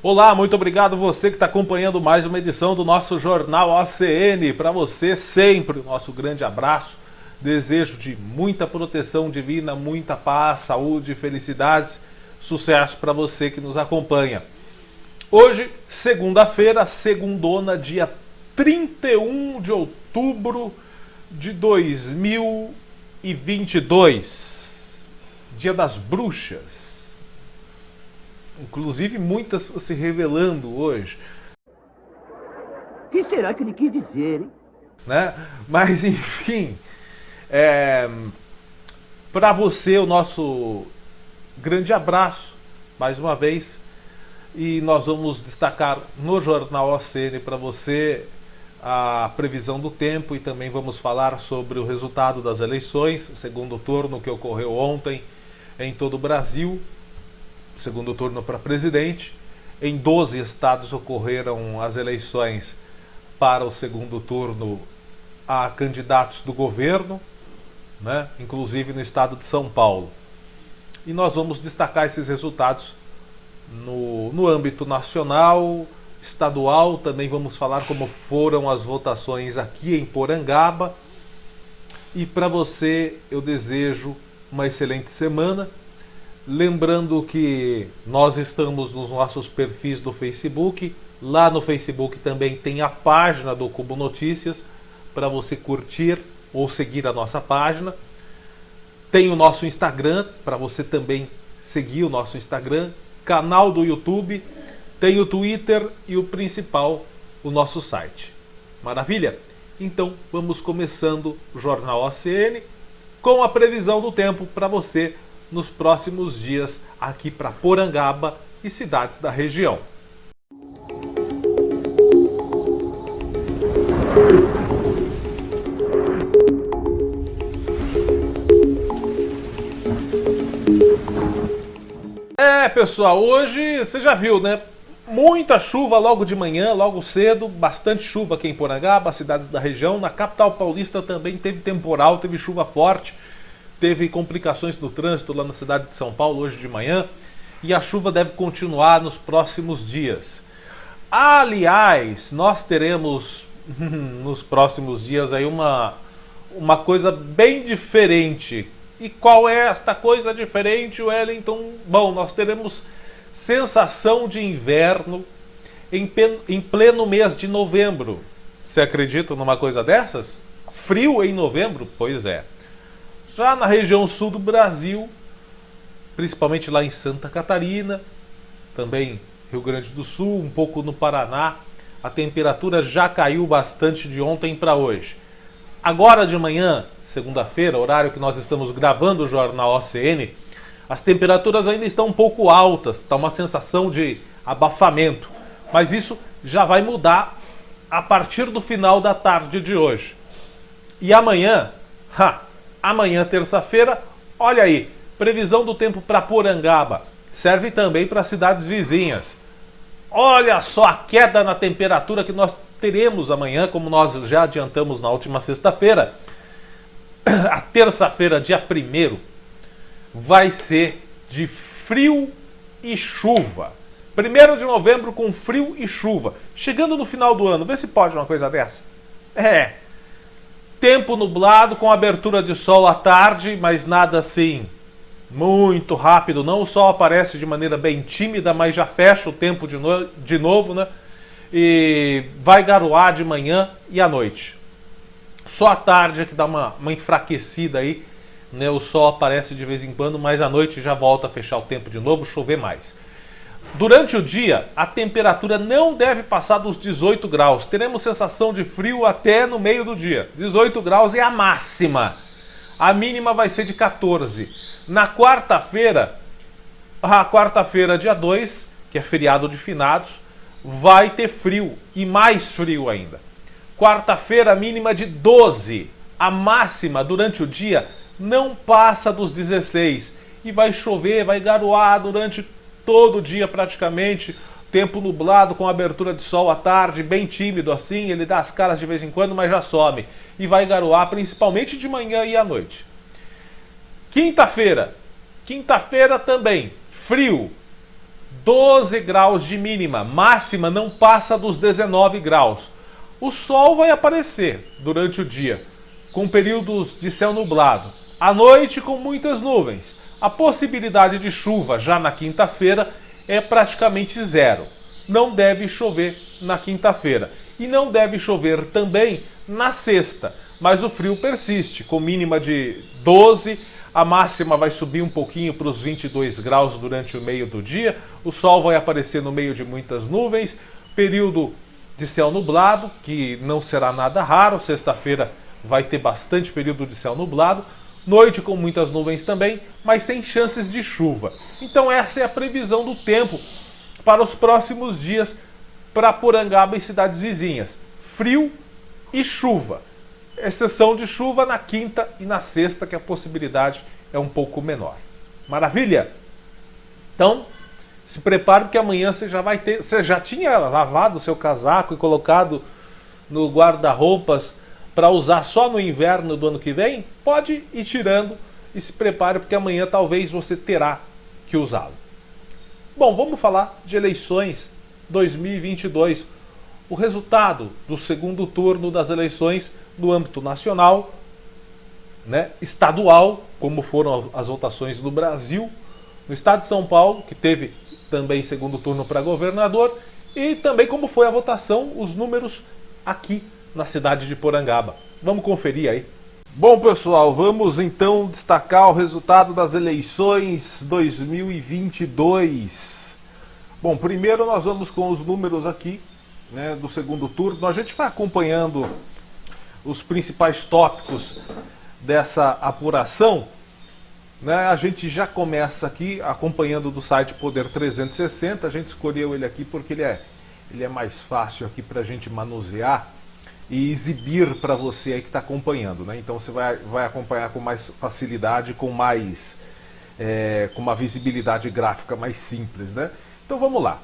Olá, muito obrigado você que está acompanhando mais uma edição do nosso Jornal OCN. Para você sempre o nosso grande abraço, desejo de muita proteção divina, muita paz, saúde, felicidades, sucesso para você que nos acompanha. Hoje, segunda-feira, segundona, dia 31 de outubro de 2022, dia das bruxas. Inclusive muitas se revelando hoje. O que será que ele quis dizer, hein? Né? Mas enfim, para você o nosso grande abraço, mais uma vez. E nós vamos destacar no Jornal OCN para você a previsão do tempo e também vamos falar sobre o resultado das eleições, segundo turno que ocorreu ontem em todo o Brasil. Segundo turno para presidente. Em 12 estados ocorreram as eleições para o segundo turno a candidatos do governo, né? Inclusive no estado de São Paulo. E nós vamos destacar esses resultados no âmbito nacional, estadual. Também vamos falar como foram as votações aqui em Porangaba. E para você eu desejo uma excelente semana. Lembrando que nós estamos nos nossos perfis do Facebook. Lá no Facebook também tem a página do Cubo Notícias para você curtir ou seguir a nossa página. Tem o nosso Instagram para você também seguir o nosso Instagram. Canal do YouTube. Tem o Twitter e o principal, o nosso site. Maravilha? Então vamos começando o Jornal OCN com a previsão do tempo para você nos próximos dias aqui para Porangaba e cidades da região. Pessoal, hoje você já viu, né? Muita chuva logo de manhã, logo cedo, bastante chuva aqui em Porangaba, cidades da região. Na capital paulista também teve temporal, teve chuva forte. Teve complicações no trânsito lá na cidade de São Paulo hoje de manhã. E a chuva deve continuar nos próximos dias. Aliás, nós teremos nos próximos dias aí uma coisa bem diferente. E qual é esta coisa diferente, Wellington? Bom, nós teremos sensação de inverno em pleno mês de novembro. Você acredita numa coisa dessas? Frio em novembro? Pois é. Já na região sul do Brasil, principalmente lá em Santa Catarina, também Rio Grande do Sul, um pouco no Paraná, a temperatura já caiu bastante de ontem para hoje. Agora de manhã, segunda-feira, horário que nós estamos gravando o Jornal OCN, as temperaturas ainda estão um pouco altas, está uma sensação de abafamento, mas isso já vai mudar a partir do final da tarde de hoje. E amanhã, amanhã, terça-feira, olha aí, previsão do tempo para Porangaba. Serve também para cidades vizinhas. Olha só a queda na temperatura que nós teremos amanhã, como nós já adiantamos na última sexta-feira. A terça-feira, dia 1º, vai ser de frio e chuva. 1º de novembro com frio e chuva. Chegando no final do ano, vê se pode uma coisa dessa. Tempo nublado com abertura de sol à tarde, mas nada assim muito rápido não. O sol aparece de maneira bem tímida, mas já fecha o tempo de novo, né? E vai garoar de manhã e à noite. Só à tarde é que dá uma enfraquecida aí, né? O sol aparece de vez em quando, mas à noite já volta a fechar o tempo de novo, chover mais. Durante o dia, a temperatura não deve passar dos 18 graus. Teremos sensação de frio até no meio do dia. 18 graus é a máxima. A mínima vai ser de 14. Na quarta-feira, dia 2, que é feriado de finados, vai ter frio e mais frio ainda. Quarta-feira, mínima de 12. A máxima durante o dia não passa dos 16. E vai chover, vai garoar durante todo dia praticamente, tempo nublado com abertura de sol à tarde, bem tímido assim, ele dá as caras de vez em quando, mas já some. E vai garoar principalmente de manhã e à noite. Quinta-feira também, frio, 12 graus de mínima, máxima não passa dos 19 graus. O sol vai aparecer durante o dia, com períodos de céu nublado. À noite, com muitas nuvens. A possibilidade de chuva já na quinta-feira é praticamente zero. Não deve chover na quinta-feira. E não deve chover também na sexta. Mas o frio persiste, com mínima de 12, a máxima vai subir um pouquinho para os 22 graus durante o meio do dia. O sol vai aparecer no meio de muitas nuvens. Período de céu nublado, que não será nada raro. Sexta-feira vai ter bastante período de céu nublado. Noite com muitas nuvens também, mas sem chances de chuva. Então essa é a previsão do tempo para os próximos dias para Porangaba e cidades vizinhas. Frio e chuva. Exceção de chuva na quinta e na sexta, que a possibilidade é um pouco menor. Maravilha? Então, se prepare porque amanhã você já vai ter... Você já tinha lavado o seu casaco e colocado no guarda-roupas para usar só no inverno do ano que vem? Pode ir tirando e se prepare porque amanhã talvez você terá que usá-lo. Bom, vamos falar de eleições 2022. O resultado do segundo turno das eleições no âmbito nacional, né, estadual, como foram as votações no Brasil, no estado de São Paulo, que teve também segundo turno para governador, e também como foi a votação, os números aqui na cidade de Porangaba. Vamos conferir aí. Bom, pessoal, vamos então destacar o resultado das eleições 2022. Bom, primeiro nós vamos com os números aqui, né, do segundo turno. A gente vai acompanhando os principais tópicos dessa apuração, né? A gente já começa aqui acompanhando do site Poder 360. A gente escolheu ele aqui porque ele é mais fácil aqui para a gente manusear e exibir para você aí que está acompanhando, né? Então você vai acompanhar com mais facilidade, com uma visibilidade gráfica mais simples, né? Então vamos lá.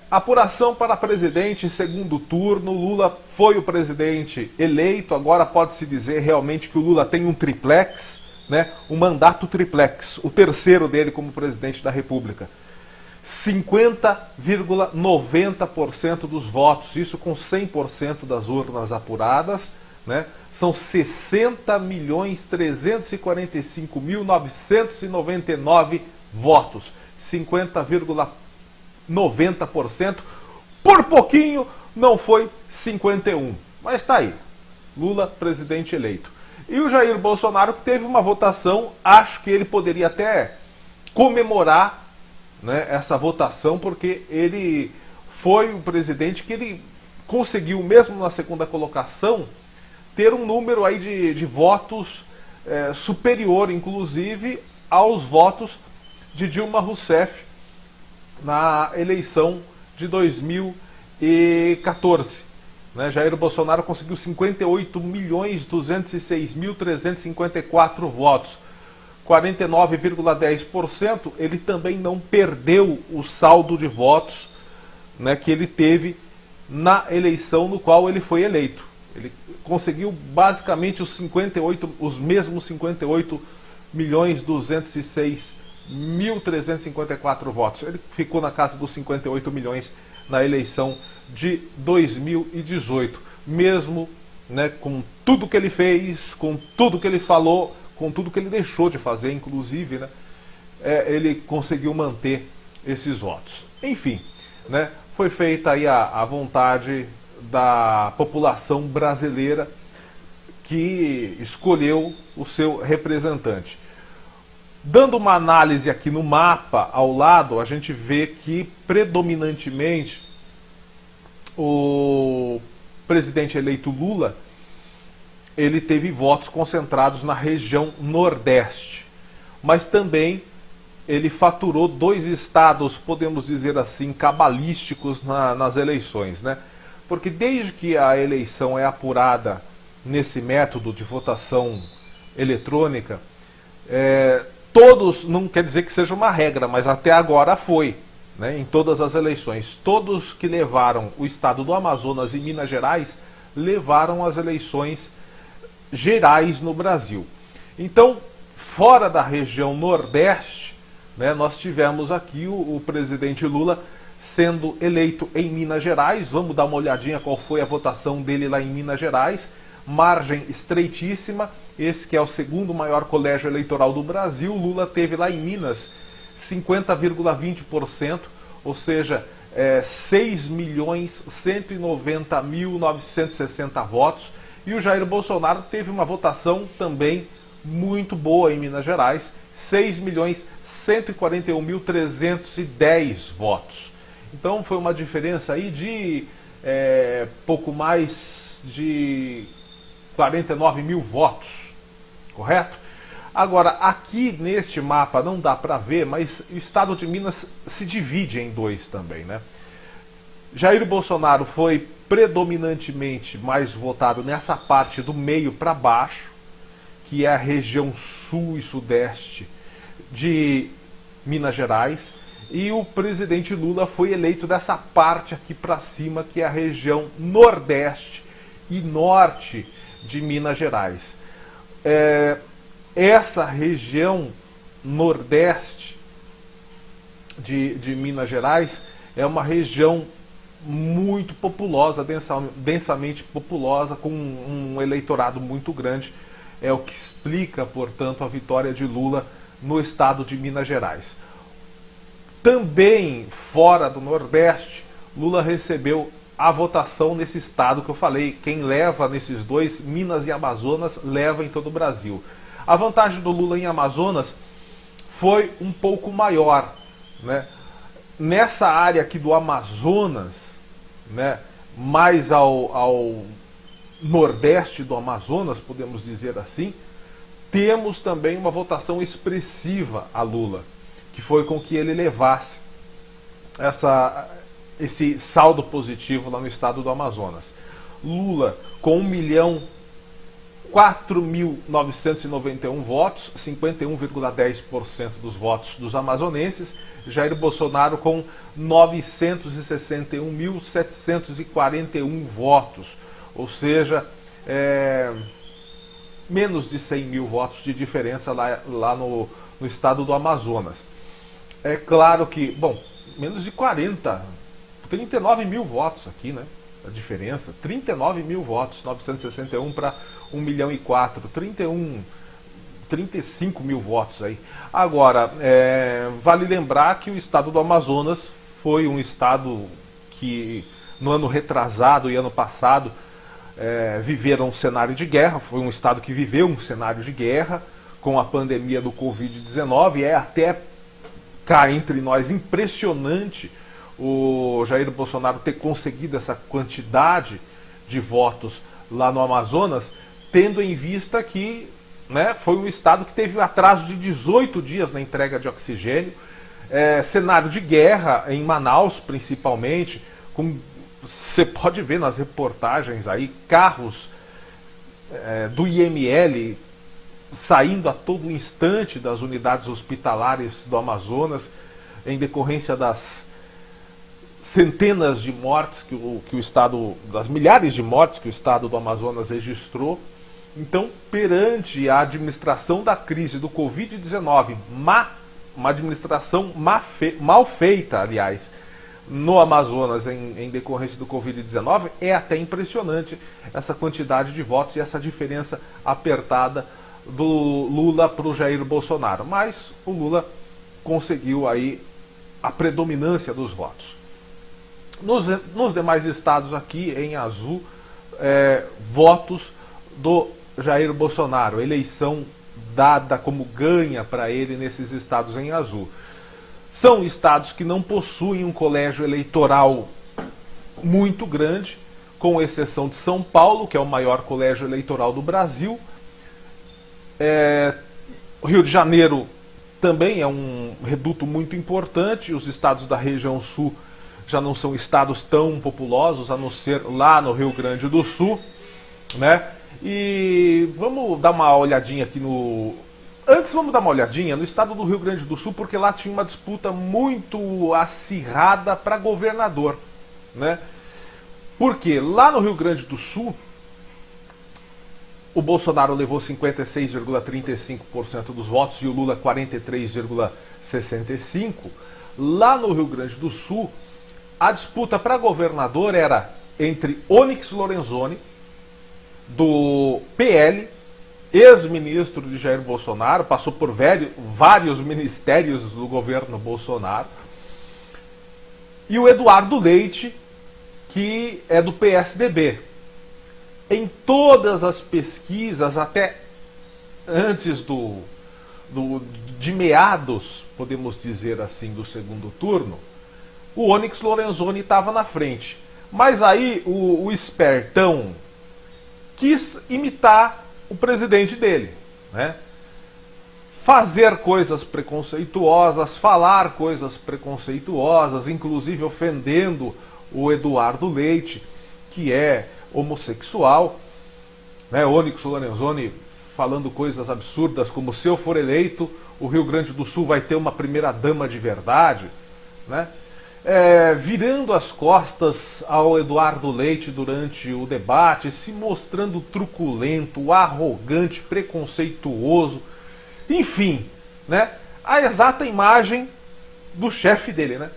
Apuração para presidente, segundo turno. Lula foi o presidente eleito. Agora pode-se dizer realmente que o Lula tem um triplex, né? Um mandato triplex, o terceiro dele como presidente da República. 50,90% dos votos, isso com 100% das urnas apuradas, né? São 60.345.999 votos, 50,90%. Por pouquinho não foi 51%, mas está aí, Lula presidente eleito. E o Jair Bolsonaro teve uma votação, acho que ele poderia até comemorar, né, essa votação, porque ele foi o presidente que ele conseguiu, mesmo na segunda colocação, ter um número aí de votos superior, inclusive, aos votos de Dilma Rousseff na eleição de 2014. Né? Jair Bolsonaro conseguiu 58.206.354 votos. 49,10%, ele também não perdeu o saldo de votos, né, que ele teve na eleição no qual ele foi eleito. Ele conseguiu basicamente os mesmos 58.206.354 votos. Ele ficou na casa dos 58 milhões na eleição de 2018. Mesmo, né, com tudo que ele fez, com tudo que ele falou, com tudo que ele deixou de fazer, inclusive, né, ele conseguiu manter esses votos. Enfim, né, foi feita aí a vontade da população brasileira que escolheu o seu representante. Dando uma análise aqui no mapa ao lado, a gente vê que predominantemente o presidente eleito Lula, ele teve votos concentrados na região Nordeste, mas também ele faturou 2 estados, podemos dizer assim, cabalísticos nas eleições, né? Porque desde que a eleição é apurada nesse método de votação eletrônica, todos, não quer dizer que seja uma regra, mas até agora foi, né? Em todas as eleições, todos que levaram o estado do Amazonas e Minas Gerais levaram as eleições gerais no Brasil. Então, fora da região Nordeste, né, nós tivemos aqui o presidente Lula sendo eleito em Minas Gerais. Vamos dar uma olhadinha qual foi a votação dele lá em Minas Gerais. Margem estreitíssima, esse que é o segundo maior colégio eleitoral do Brasil. Lula teve lá em Minas 50,20%, ou seja, 6.190.960 votos. E o Jair Bolsonaro teve uma votação também muito boa em Minas Gerais, 6.141.310 votos. Então foi uma diferença aí de pouco mais de 49 mil votos, correto? Agora, aqui neste mapa não dá para ver, mas o estado de Minas se divide em dois também, né? Jair Bolsonaro foi predominantemente mais votado nessa parte do meio para baixo, que é a região sul e sudeste de Minas Gerais, e o presidente Lula foi eleito dessa parte aqui para cima, que é a região nordeste e norte de Minas Gerais. Essa região nordeste de Minas Gerais é uma região muito populosa, densamente populosa, com um eleitorado muito grande. É o que explica, portanto, a vitória de Lula no estado de Minas Gerais. Também fora do Nordeste, Lula recebeu a votação nesse estado que eu falei. Quem leva nesses dois, Minas e Amazonas, leva em todo o Brasil. A vantagem do Lula em Amazonas foi um pouco maior, né? Nessa área aqui do Amazonas, né, mais ao nordeste do Amazonas, podemos dizer assim, temos também uma votação expressiva a Lula, que foi com que ele levasse esse saldo positivo lá no estado do Amazonas. Lula com 1.004.991 votos, 51,10% dos votos dos amazonenses. Jair Bolsonaro com 961.741 votos, ou seja, menos de 100 mil votos de diferença lá no estado do Amazonas. É claro que, bom, menos de 39 mil votos aqui, né? A diferença, 39 mil votos, 961 para 1.004.000, 35 mil votos aí. Agora, vale lembrar que o estado do Amazonas foi um estado que no ano retrasado e ano passado viveram um cenário de guerra. Foi um estado que viveu um cenário de guerra com a pandemia do Covid-19. É até cá entre nós impressionante o Jair Bolsonaro ter conseguido essa quantidade de votos lá no Amazonas, tendo em vista que, né, foi um estado que teve um atraso de 18 dias na entrega de oxigênio, cenário de guerra em Manaus principalmente, você pode ver nas reportagens aí, carros do IML saindo a todo instante das unidades hospitalares do Amazonas, em decorrência das centenas de mortes que o estado, das milhares de mortes que o estado do Amazonas registrou. Então, perante a administração da crise do Covid-19, uma administração mal feita, aliás, no Amazonas em decorrência do Covid-19, é até impressionante essa quantidade de votos e essa diferença apertada do Lula para o Jair Bolsonaro. Mas o Lula conseguiu aí a predominância dos votos. Nos demais estados aqui, em azul, votos do Jair Bolsonaro, eleição dada como ganha para ele nesses estados em azul. São estados que não possuem um colégio eleitoral muito grande, com exceção de São Paulo, que é o maior colégio eleitoral do Brasil. O Rio de Janeiro também é um reduto muito importante. Os estados da região sul já não são estados tão populosos, a não ser lá no Rio Grande do Sul, né? E vamos dar uma olhadinha aqui Antes vamos dar uma olhadinha no estado do Rio Grande do Sul, porque lá tinha uma disputa muito acirrada para governador, né? Porque lá no Rio Grande do Sul, o Bolsonaro levou 56,35% dos votos e o Lula 43,65%. Lá no Rio Grande do Sul, a disputa para governador era entre Onyx Lorenzoni, do PL, ex-ministro de Jair Bolsonaro, passou por vários ministérios do governo Bolsonaro, e o Eduardo Leite, que é do PSDB. Em todas as pesquisas, até antes de meados, podemos dizer assim, do segundo turno, o Onyx Lorenzoni estava na frente. Mas aí o espertão quis imitar o presidente dele, né? Fazer coisas preconceituosas, falar coisas preconceituosas, inclusive ofendendo o Eduardo Leite, que é homossexual, né? Onyx Lorenzoni falando coisas absurdas como: se eu for eleito, o Rio Grande do Sul vai ter uma primeira-dama de verdade, né? Virando as costas ao Eduardo Leite durante o debate, se mostrando truculento, arrogante, preconceituoso, enfim, né? A exata imagem do chefe dele, né?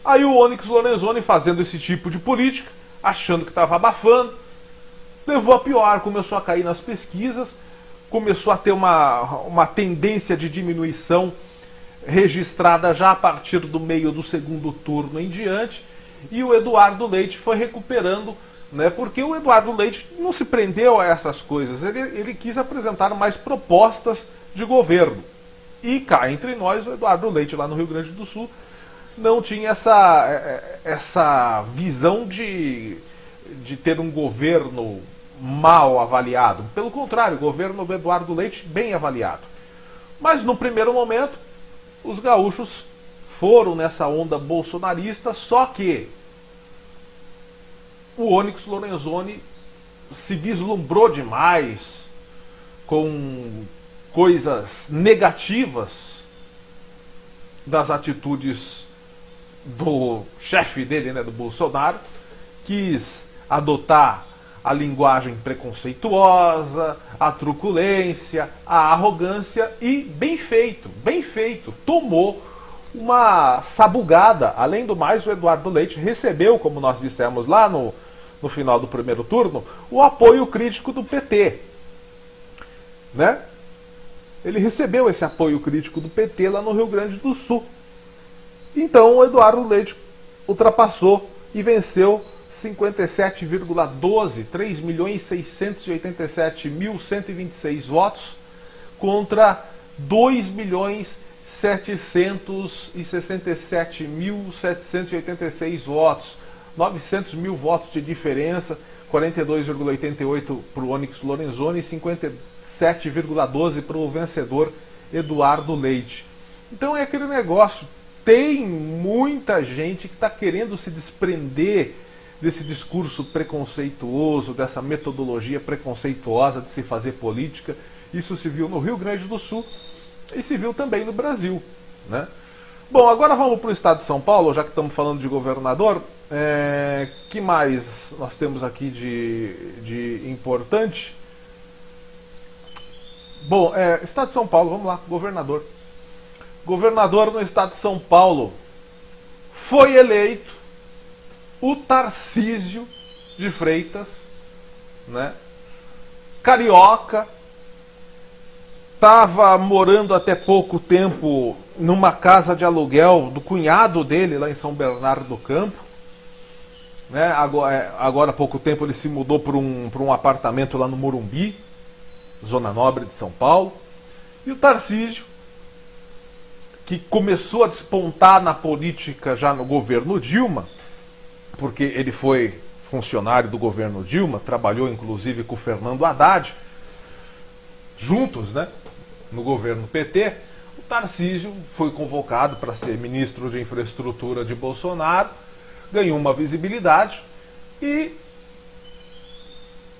Aí o Onyx Lorenzoni, fazendo esse tipo de política, achando que estava abafando, levou a pior, começou a cair nas pesquisas, começou a ter uma tendência de diminuição registrada já a partir do meio do segundo turno em diante, e o Eduardo Leite foi recuperando, né, porque o Eduardo Leite não se prendeu a essas coisas, ele quis apresentar mais propostas de governo. E cá entre nós, o Eduardo Leite, lá no Rio Grande do Sul, não tinha essa visão de ter um governo mal avaliado. Pelo contrário, o governo do Eduardo Leite bem avaliado. Mas no primeiro momento, os gaúchos foram nessa onda bolsonarista, só que o Onyx Lorenzoni se vislumbrou demais com coisas negativas das atitudes do chefe dele, né, do Bolsonaro, quis adotar a linguagem preconceituosa, a truculência, a arrogância, e bem feito, tomou uma sabugada. Além do mais, o Eduardo Leite recebeu, como nós dissemos lá no final do primeiro turno, o apoio crítico do PT, né? Ele recebeu esse apoio crítico do PT lá no Rio Grande do Sul. Então o Eduardo Leite ultrapassou e venceu 57,12, 3.687.126 votos contra 2.767.786 votos. 900 mil votos de diferença, 42,88 para o Onyx Lorenzoni e 57,12 para o vencedor Eduardo Leite. Então é aquele negócio, tem muita gente que está querendo se desprender desse discurso preconceituoso, dessa metodologia preconceituosa de se fazer política. Isso se viu no Rio Grande do Sul e se viu também no Brasil, né? Bom, agora vamos para o estado de São Paulo, já que estamos falando de governador. Que mais nós temos aqui de importante? Bom, estado de São Paulo, vamos lá, governador. Governador no estado de São Paulo foi eleito o Tarcísio de Freitas, né? Carioca, estava morando até pouco tempo numa casa de aluguel do cunhado dele lá em São Bernardo do Campo, né? Agora há pouco tempo ele se mudou para um apartamento lá no Morumbi, zona nobre de São Paulo. E o Tarcísio, que começou a despontar na política já no governo Dilma, porque ele foi funcionário do governo Dilma, trabalhou inclusive com o Fernando Haddad, juntos, né, no governo PT. O Tarcísio foi convocado para ser ministro de Infraestrutura de Bolsonaro, ganhou uma visibilidade e,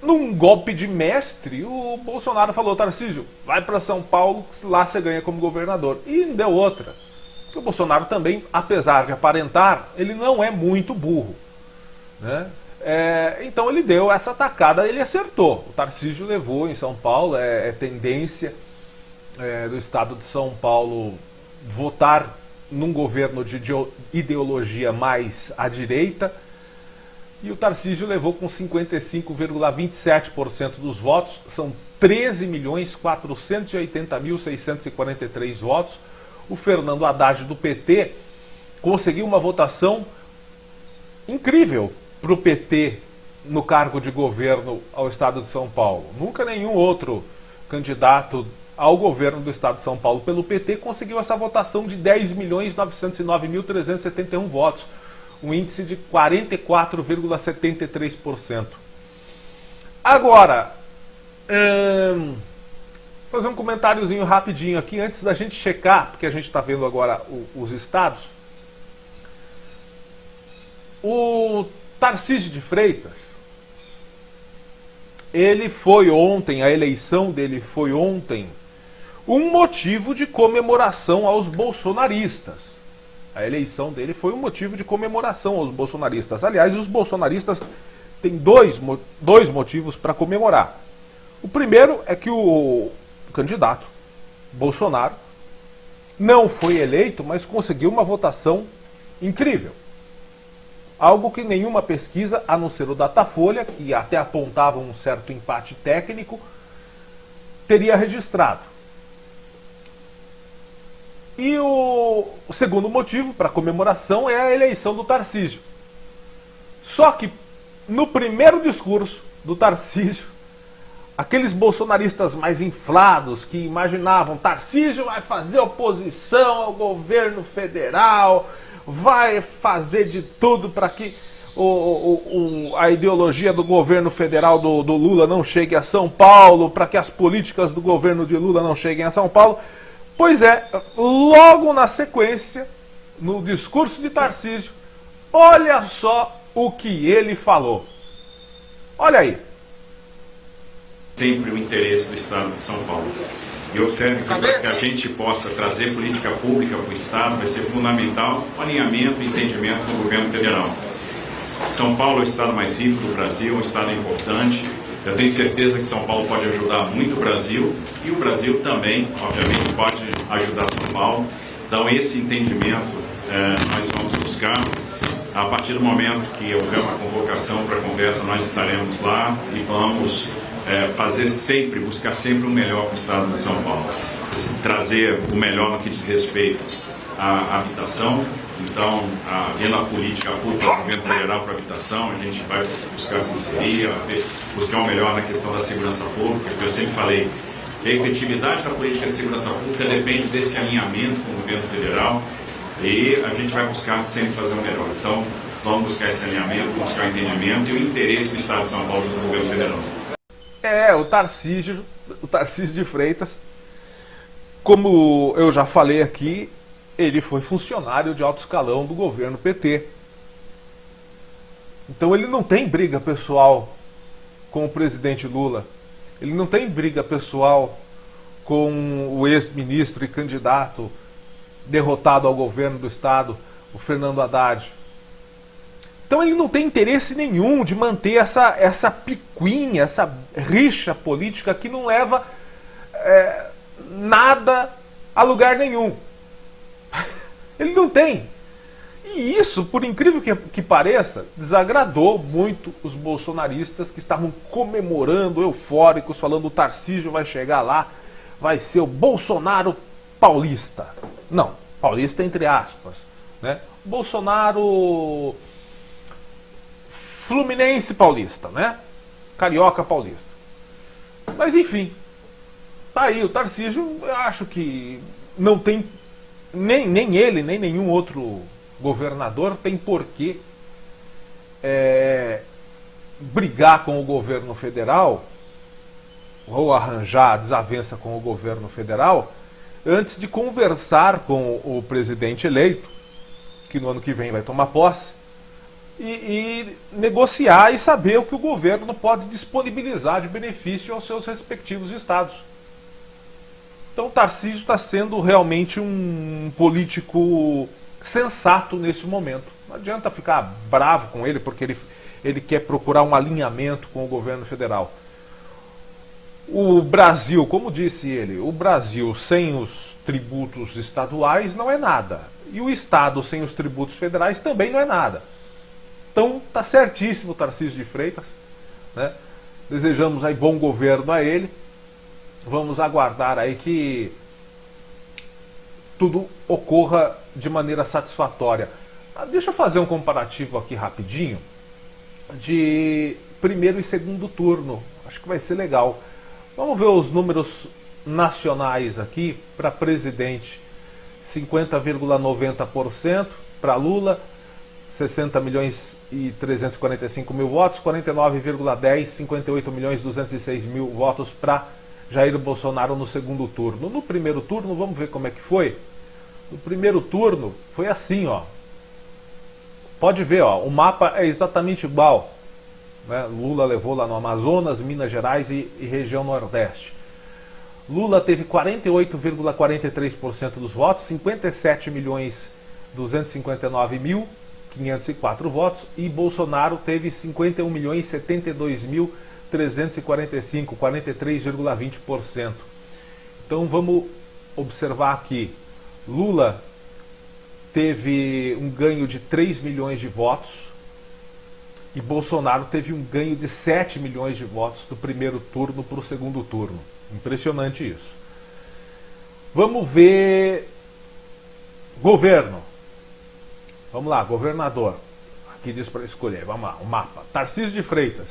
num golpe de mestre, o Bolsonaro falou: Tarcísio, vai para São Paulo, lá você ganha como governador. E não deu outra. Porque o Bolsonaro também, apesar de aparentar, ele não é muito burro, né? Então ele deu essa atacada, ele acertou. O Tarcísio levou em São Paulo, é tendência do estado de São Paulo votar num governo de ideologia mais à direita, e o Tarcísio levou com 55,27% dos votos, são 13.480.643 votos. O Fernando Haddad do PT conseguiu uma votação incrível para o PT no cargo de governo ao estado de São Paulo. Nunca nenhum outro candidato ao governo do estado de São Paulo pelo PT conseguiu essa votação de 10.909.371 votos, um índice de 44,73%. Agora, fazer um comentáriozinho rapidinho aqui antes da gente checar, porque a gente está vendo agora os estados. O Tarcísio de Freitas, ele foi ontem, a eleição dele foi ontem, um motivo de comemoração aos bolsonaristas. A eleição dele foi um motivo de comemoração aos bolsonaristas. Aliás, os bolsonaristas têm dois motivos para comemorar. O primeiro é que o candidato Bolsonaro não foi eleito, mas conseguiu uma votação incrível. Algo que nenhuma pesquisa, a não ser o Datafolha, que até apontava um certo empate técnico, teria registrado. E o segundo motivo para comemoração é a eleição do Tarcísio. Só que no primeiro discurso do Tarcísio, aqueles bolsonaristas mais inflados que imaginavam Tarcísio vai fazer oposição ao governo federal, vai fazer de tudo para que a ideologia do governo federal do Lula não chegue a São Paulo, para que as políticas do governo de Lula não cheguem a São Paulo. Pois é, logo na sequência, no discurso de Tarcísio, olha só o que ele falou. Olha aí. Sempre o interesse do Estado de São Paulo. E observe que para que a gente possa trazer política pública para o Estado, vai ser fundamental o alinhamento e entendimento com o governo federal. São Paulo é o estado mais rico do Brasil, é um estado importante. Eu tenho certeza que São Paulo pode ajudar muito o Brasil, e o Brasil também, obviamente, pode ajudar São Paulo. Então, esse entendimento nós vamos buscar. A partir do momento que houver uma convocação para a conversa, nós estaremos lá e vamos buscar sempre o melhor para o estado de São Paulo. Trazer o melhor no que diz respeito à habitação. Então, havendo a política pública do governo federal para a habitação, a gente vai buscar sinceria, buscar o melhor na questão da segurança pública, porque eu sempre falei que a efetividade da política de segurança pública depende desse alinhamento com o governo federal, e a gente vai buscar sempre fazer o melhor. Então, vamos buscar esse alinhamento, vamos buscar o entendimento e o interesse do Estado de São Paulo junto com o governo federal. O Tarcísio de Freitas, como eu já falei aqui, ele foi funcionário de alto escalão do governo PT. Então ele não tem briga pessoal com o presidente Lula. Ele não tem briga pessoal com o ex-ministro e candidato derrotado ao governo do estado, o Fernando Haddad. Então ele não tem interesse nenhum de manter essa picuinha, essa rixa política que não leva nada a lugar nenhum. Ele não tem. E isso, por incrível que pareça, desagradou muito os bolsonaristas que estavam comemorando, eufóricos, falando: o Tarcísio vai chegar lá, vai ser o Bolsonaro paulista. Não, paulista entre aspas, né? Bolsonaro fluminense paulista, né? Carioca paulista. Mas enfim, tá aí, o Tarcísio, eu acho que não tem, nem ele, nem nenhum outro governador tem porquê brigar com o governo federal ou arranjar desavença com o governo federal antes de conversar com o presidente eleito, que no ano que vem vai tomar posse, e negociar e saber o que o governo pode disponibilizar de benefício aos seus respectivos estados. Então o Tarcísio está sendo realmente um político sensato nesse momento. Não adianta ficar bravo com ele, porque ele quer procurar um alinhamento com o governo federal. O Brasil, como disse ele, o Brasil sem os tributos estaduais não é nada. E o Estado sem os tributos federais também não é nada. Então tá certíssimo o Tarcísio de Freitas, né? Desejamos aí bom governo a ele. Vamos aguardar aí que tudo ocorra de maneira satisfatória. Deixa eu fazer um comparativo aqui rapidinho de primeiro e segundo turno. Acho que vai ser legal. Vamos ver os números nacionais aqui para presidente. 50,90% para Lula, 60 milhões e 345 mil votos, 49,10, 58 milhões e 206 mil votos para Jair Bolsonaro no segundo turno. No primeiro turno, vamos ver como é que foi. No primeiro turno foi assim, ó. Pode ver, ó, o mapa é exatamente igual, né? Lula levou lá no Amazonas, Minas Gerais e região Nordeste. Lula teve 48,43% dos votos, 57 milhões 259 mil 504 votos, e Bolsonaro teve 51 milhões 72 mil 345, 43,20%. Então vamos observar aqui. Lula teve um ganho de 3 milhões de votos e Bolsonaro teve um ganho de 7 milhões de votos do primeiro turno para o segundo turno. Impressionante isso. Vamos ver governo. Vamos lá, governador. Aqui diz para escolher. Vamos lá, o mapa. Tarcísio de Freitas.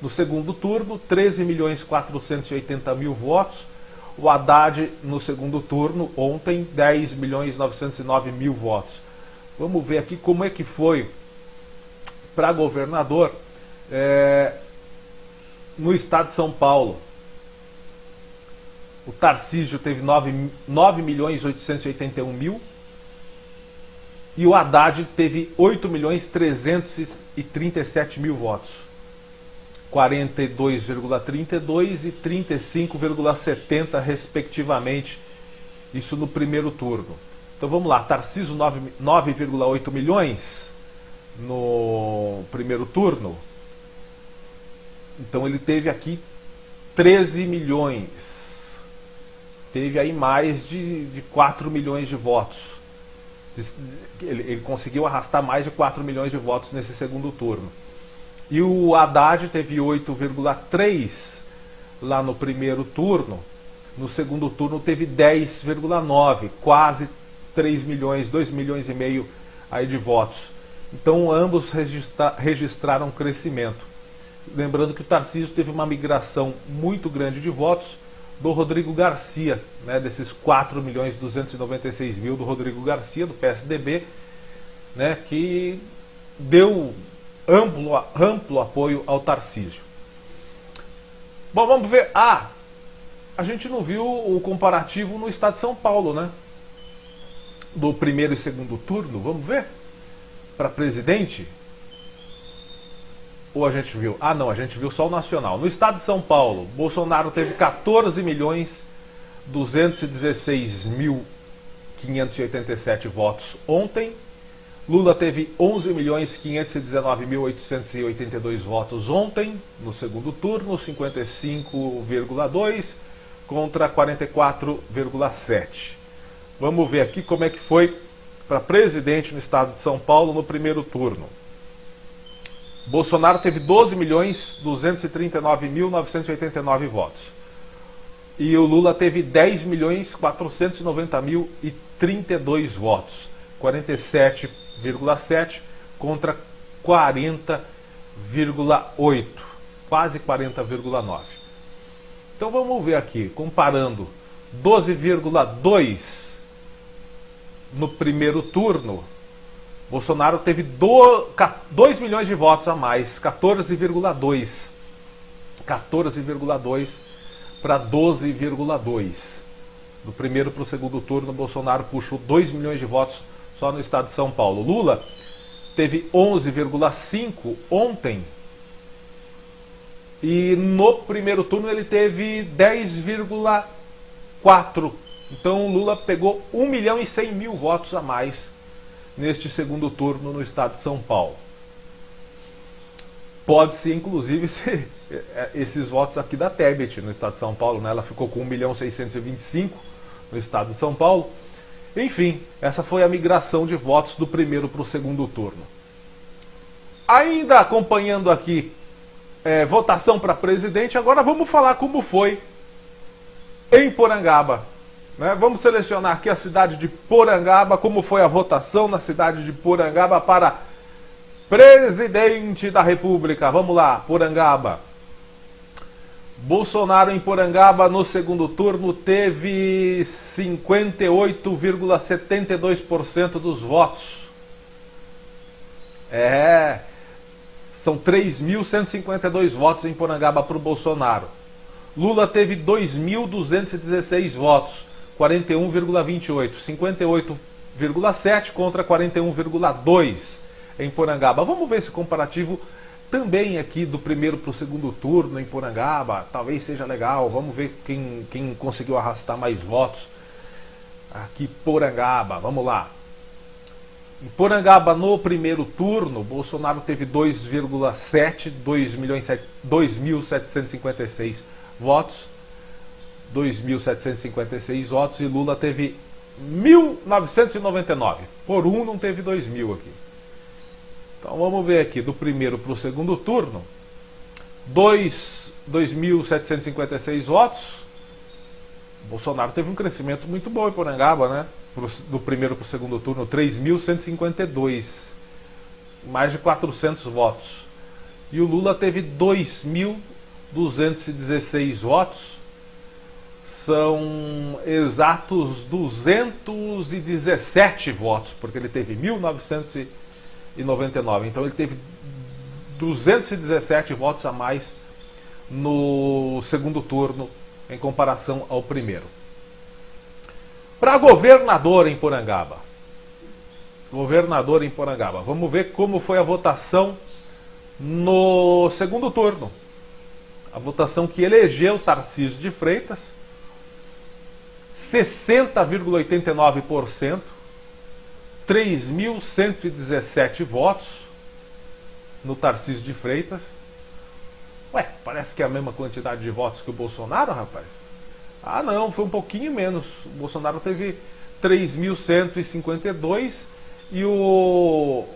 No segundo turno, 13 milhões 480 mil votos. O Haddad, no segundo turno, ontem, 10 milhões 909 mil votos. Vamos ver aqui como é que foi para governador no estado de São Paulo. O Tarcísio teve 9 milhões 881 mil. E o Haddad teve 8 milhões 337 mil votos. 42,32 e 35,70 respectivamente. Isso no primeiro turno. Então vamos lá, Tarcísio 9,8 milhões no primeiro turno. Então ele teve aqui 13 milhões. Teve aí mais de 4 milhões de votos. Ele conseguiu arrastar mais de 4 milhões de votos nesse segundo turno. E o Haddad teve 8,3 lá no primeiro turno. No segundo turno teve 10,9, quase 3 milhões, 2 milhões e meio aí de votos. Então ambos registraram crescimento. Lembrando que o Tarcísio teve uma migração muito grande de votos do Rodrigo Garcia, né, desses 4 milhões 296 mil do Rodrigo Garcia, do PSDB, né, que deu amplo apoio ao Tarcísio. Bom, vamos ver. A gente não viu o comparativo no estado de São Paulo, né? Do primeiro e segundo turno, vamos ver? Para presidente? Ou a gente viu? Ah, não, a gente viu só o nacional. No estado de São Paulo, Bolsonaro teve 14 milhões 216 mil 587 votos ontem. Lula teve 11 milhões 519 mil 882 votos ontem, no segundo turno, 55,2 contra 44,7. Vamos ver aqui como é que foi para presidente no estado de São Paulo no primeiro turno. Bolsonaro teve 12 milhões 239 mil 989 votos. E o Lula teve 10 milhões 490 mil e 32 votos. 47,7 contra 40,8. Quase 40,9. Então vamos ver aqui, comparando 12,2 no primeiro turno. Bolsonaro teve 2 milhões de votos a mais, 14,2. 14,2 para 12,2. Do primeiro para o segundo turno, Bolsonaro puxou 2 milhões de votos só no estado de São Paulo. Lula teve 11,5 ontem. E no primeiro turno ele teve 10,4. Então o Lula pegou 1 milhão e 100 mil votos a mais neste segundo turno no estado de São Paulo. pode-se inclusive ser esses votos aqui da Tebet no estado de São Paulo, né? Ela ficou com 1.625.000 no estado de São Paulo. Enfim, essa foi a migração de votos do primeiro para o segundo turno. Ainda acompanhando aqui votação para presidente, agora vamos falar como foi em Porangaba. Né? Vamos selecionar aqui a cidade de Porangaba, como foi a votação na cidade de Porangaba para presidente da República. Vamos lá, Porangaba. Bolsonaro em Porangaba no segundo turno teve 58,72% dos votos. São 3.152 votos em Porangaba para o Bolsonaro. Lula teve 2.216 votos, 41,28%, 58,7% contra 41,2% em Porangaba. Vamos ver esse comparativo também aqui do primeiro para o segundo turno em Porangaba. Talvez seja legal. Vamos ver quem conseguiu arrastar mais votos aqui Porangaba. Vamos lá. Em Porangaba, no primeiro turno, Bolsonaro teve 2,756 votos. 2.756 votos e Lula teve 1.999. Por um não teve 2.000 aqui. Então vamos ver aqui, do primeiro para o segundo turno, 2.756 votos. Bolsonaro teve um crescimento muito bom em Porangaba, né? Do primeiro para o segundo turno, 3.152, mais de 400 votos. E o Lula teve 2.216 votos, são exatos 217 votos, porque ele teve 1.999. Então ele teve 217 votos a mais no segundo turno em comparação ao primeiro. Para governador em Porangaba. Governador em Porangaba. Vamos ver como foi a votação no segundo turno. A votação que elegeu Tarcísio de Freitas. 60,89%. 3.117 votos no Tarcísio de Freitas. Ué, parece que é a mesma quantidade de votos que o Bolsonaro, rapaz. Ah não, foi um pouquinho menos. O Bolsonaro teve 3.152 e o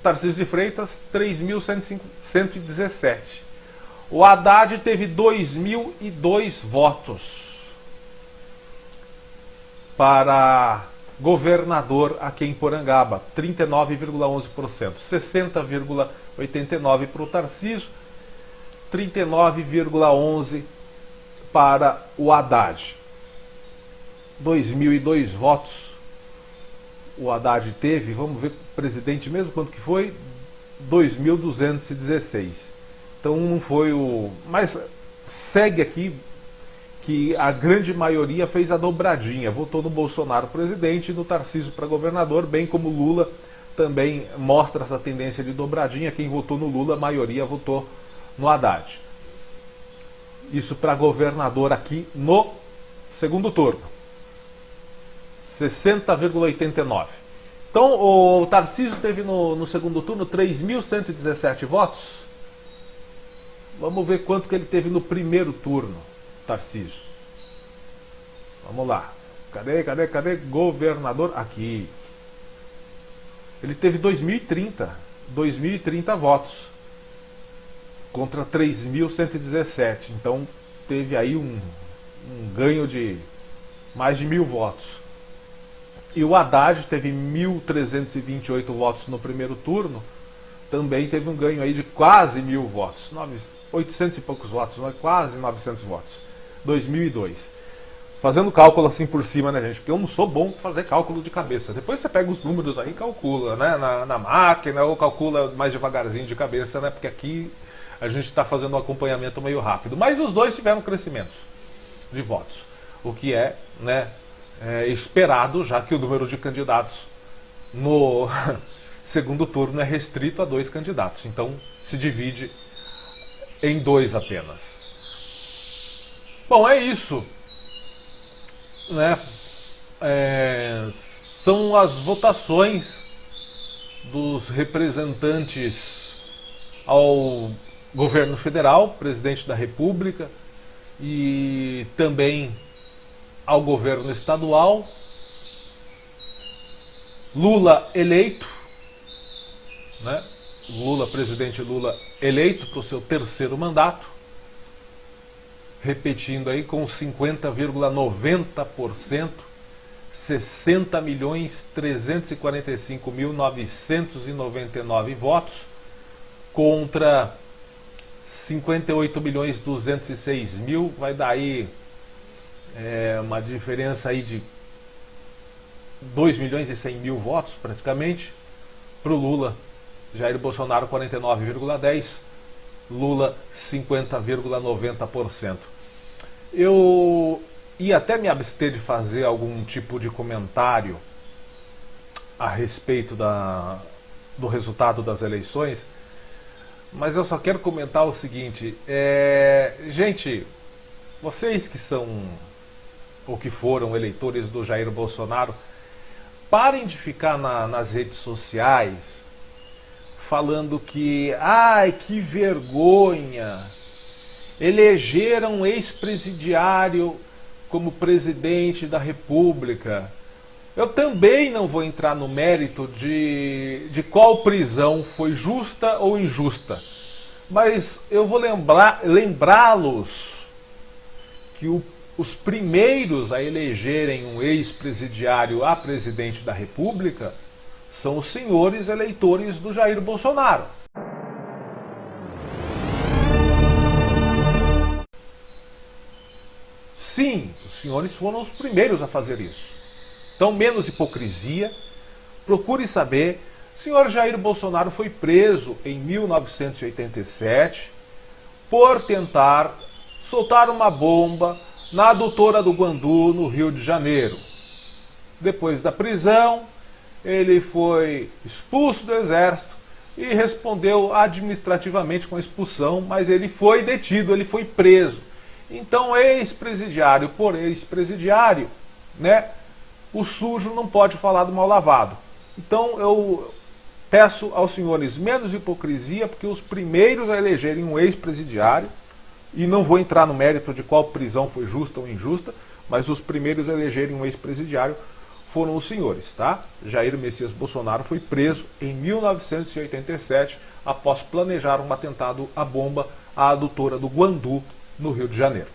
Tarcísio de Freitas 3.117. O Haddad teve 2.002 votos para governador aqui em Porangaba, 39,11%, 60,89% para o Tarcísio, 39,11% para o Haddad. 2.002 votos o Haddad teve, vamos ver o presidente mesmo quanto que foi, 2.216. Então não foi o... Mas segue aqui que a grande maioria fez a dobradinha, votou no Bolsonaro presidente e no Tarcísio para governador, bem como Lula também mostra essa tendência de dobradinha. Quem votou no Lula, a maioria votou no Haddad. Isso para governador aqui no segundo turno. 60,89. Então o Tarcísio teve no segundo turno 3.117 votos. Vamos ver quanto que ele teve no primeiro turno. Tarcísio. Vamos lá. Cadê governador? Aqui. Ele teve 2.030 votos contra 3.117. Então teve aí um ganho de mais de 1.000 votos. E o Haddad teve 1.328 votos no primeiro turno. Também teve um ganho aí de quase 1.000 votos. 800 e poucos votos, quase 900 votos. 2002. Fazendo cálculo assim por cima, né, gente? Porque eu não sou bom para fazer cálculo de cabeça. Depois você pega os números aí e calcula, né? Na máquina, ou calcula mais devagarzinho de cabeça, né? Porque aqui a gente está fazendo um acompanhamento meio rápido. Mas os dois tiveram crescimentos de votos. O que é, né, esperado, já que o número de candidatos no segundo turno é restrito a 2 candidatos. Então se divide em 2 apenas. Bom, é isso, né? São as votações dos representantes ao governo federal, presidente da República, e também ao governo estadual. Lula eleito, né? Presidente Lula eleito para o seu terceiro mandato, repetindo aí com 50,90%, 60.345.999 votos contra 58.206.000, vai dar aí uma diferença aí de 2.100.000 votos praticamente para o Lula. Jair Bolsonaro 49,10%, Lula 50,90%. Eu ia até me abster de fazer algum tipo de comentário a respeito do resultado das eleições, mas eu só quero comentar o seguinte: gente, vocês que são ou que foram eleitores do Jair Bolsonaro, parem de ficar nas redes sociais falando que, ai, que vergonha, elegeram um ex-presidiário como presidente da República. Eu também não vou entrar no mérito de qual prisão foi justa ou injusta, mas eu vou lembrá-los que os primeiros a elegerem um ex-presidiário a presidente da República são os senhores eleitores do Jair Bolsonaro. Sim, os senhores foram os primeiros a fazer isso. Então, menos hipocrisia. Procure saber. O senhor Jair Bolsonaro foi preso em 1987 por tentar soltar uma bomba na adutora do Guandu, no Rio de Janeiro. Depois da prisão, ele foi expulso do Exército e respondeu administrativamente com a expulsão, mas ele foi detido, ele foi preso. Então, ex-presidiário por ex-presidiário, né, o sujo não pode falar do mal lavado. Então, eu peço aos senhores menos hipocrisia, porque os primeiros a elegerem um ex-presidiário, e não vou entrar no mérito de qual prisão foi justa ou injusta, mas os primeiros a elegerem um ex-presidiário foram os senhores, tá? Jair Messias Bolsonaro foi preso em 1987 após planejar um atentado à bomba à adutora do Guandu, no Rio de Janeiro.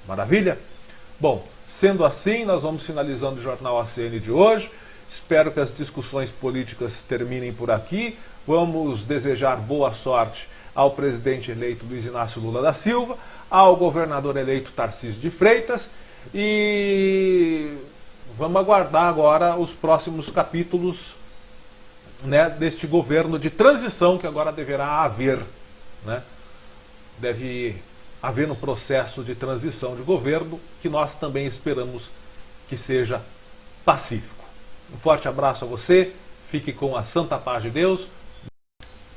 Maravilha? Bom, sendo assim, nós vamos finalizando o Jornal ACN de hoje. Espero que as discussões políticas terminem por aqui. Vamos desejar boa sorte ao presidente eleito Luiz Inácio Lula da Silva, ao governador eleito Tarcísio de Freitas, e vamos aguardar agora os próximos capítulos, né, deste governo de transição que agora deverá haver, né? Deve haver no processo de transição de governo, que nós também esperamos que seja pacífico. Um forte abraço a você, fique com a santa paz de Deus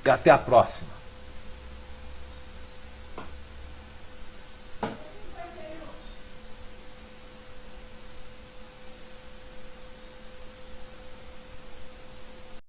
e até a próxima.